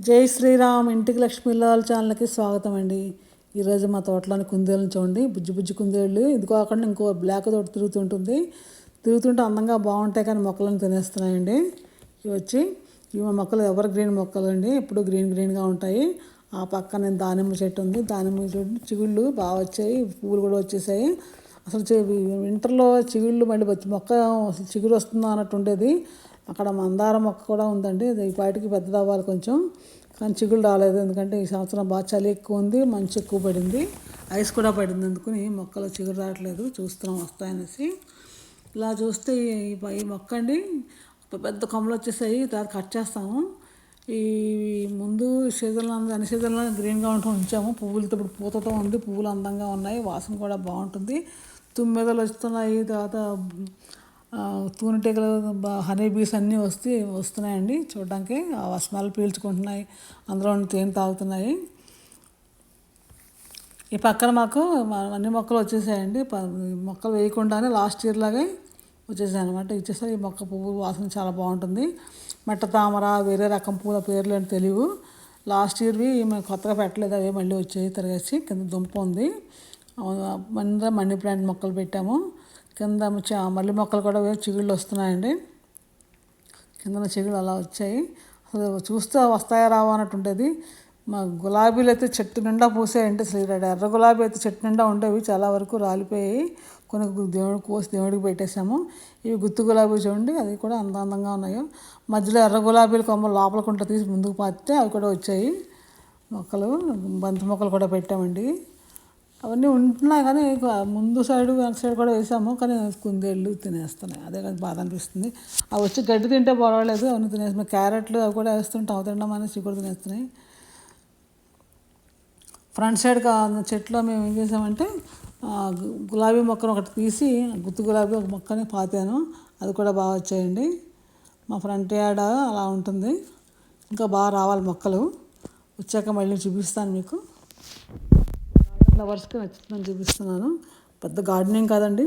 జై శ్రీరామ్ ఇంటికి లక్ష్మీలాల్ ఛానల్కి స్వాగతం అండి. ఈరోజు మా తోటలోని కుందేళ్ళని చూడండి, బుజ్జి బుజ్జి కుందేళ్ళు. ఇది కాకుండా ఇంకో బ్లాక్ తోట తిరుగుతుంటే అందంగా బాగుంటాయి, కానీ మొక్కలను తినేస్తున్నాయండి. ఇవి మా మొక్కలు ఎవర్ గ్రీన్ మొక్కలు అండి, ఎప్పుడు గ్రీన్గా ఉంటాయి. ఆ పక్కన దానిమ్మ చెట్టు ఉంది, దానిమ్మ చెట్టు చిగుళ్ళు బాగా వచ్చాయి, పువ్వులు కూడా వచ్చేసాయి. అసలు వింటర్లో చిగుళ్ళు మళ్ళీ మొక్క అసలు చిగురు వస్తుందా అన్నట్టు ఉండేది. అక్కడ మందార మొక్క కూడా ఉందండి, ఈ పాటికి పెద్దది అవ్వాలి కొంచెం, కానీ చిగుళ్ళు రాలేదు. ఎందుకంటే ఈ సంవత్సరం బాగా చలి ఎక్కువ ఉంది, మంచు ఎక్కువ పడింది, ఐస్ కూడా పడింది. అందుకని మొక్కలు చిగురు రావట్లేదు, చూస్తున్నాం వస్తాయనేసి. ఇలా చూస్తే ఈ మొక్క అండి పెద్ద కొమ్మలు వచ్చేసాయి, తర్వాత కట్ చేస్తాము. ఈ ముందు సీజన్లో అన్ని సీజన్లో గ్రీన్గా ఉంచాము, పువ్వులతో ఇప్పుడు పూతతో ఉంది, పువ్వులు అందంగా ఉన్నాయి, వాసన కూడా బాగుంటుంది. తుమ్మెదలు వస్తున్నాయి, తర్వాత తూనెటీగలు హనీ బీస్ అన్నీ వస్తున్నాయండి చూడడానికి. ఆ స్మెల్ పీల్చుకుంటున్నాయి, అందులో తేనె తాగుతున్నాయి. ఈ పక్కన మాకు అన్ని మొక్కలు వచ్చేసాయండి, మొక్కలు వేయకుండానే లాస్ట్ ఇయర్ లాగే వచ్చేసాయి అనమాట. ఇచ్చేసరికి ఈ మొక్క పువ్వు వాసన చాలా బాగుంటుంది. మెట్ట తామర, వేరే రకం పూల పేర్లు అని తెలియవు. లాస్ట్ ఇయర్వి మేము కొత్తగా పెట్టలేదు, అవే మళ్ళీ వచ్చాయి తిరగేసి. కింద దుంప ఉంది, మనీ ప్లాంట్ మొక్కలు పెట్టాము. కింద మల్లి మొక్కలు కూడా చిగుళ్ళు వస్తున్నాయండి, కింద చిగుళ్ళు అలా వచ్చాయి. అసలు చూస్తే వస్తాయా రావా అన్నట్టు ఉంటుంది. మా గులాబీలు అయితే చెట్టు నిండా పూసాయండి. అసలు ఎర్ర గులాబీ అయితే చెట్టు నిండా ఉండేవి, చాలా వరకు రాలిపోయాయి. కొన్ని దేవుడికి పెట్టేశాము. ఇవి గుత్తి గులాబీ చూడండి, అది కూడా అందంగా ఉన్నాయో. మధ్యలో ఎర్ర గులాబీలు కొమ్మలు లోపలకుంట తీసి ముందుకు పాతితే అవి కూడా వచ్చాయి మొక్కలు. బంతి మొక్కలు కూడా పెట్టామండి, అవన్నీ ఉంటున్నాయి. కానీ ముందు సైడు వెనక సైడ్ కూడా వేసాము, కానీ కుందేళ్ళు తినేస్తున్నాయి. అదే కానీ బాధ అనిపిస్తుంది. అవి వచ్చి గడ్డి తింటే పర్వాలేదు, అవన్నీ తినేస్తున్నాయి. క్యారెట్లు అవి కూడా వేస్తుంటాం, అవి తినడం అనేసి కూడా తినేస్తున్నాయి. ఫ్రంట్ సైడ్ చెట్లో మేము ఏం చేసామంటే గులాబీ మొక్కను ఒకటి తీసి గుత్తి గులాబీ ఒక మొక్కని పాతాను, అది కూడా బాగా వచ్చాయండి. మా ఫ్రంట్ యార్డ్ అలా ఉంటుంది, ఇంకా బాగా రావాలి మొక్కలు. వచ్చాక మళ్ళీ చూపిస్తాను మీకు. ఫ్లవర్స్కి నచ్చుతుందని చూపిస్తున్నాను. పెద్ద గార్డెనింగ్ కాదండి,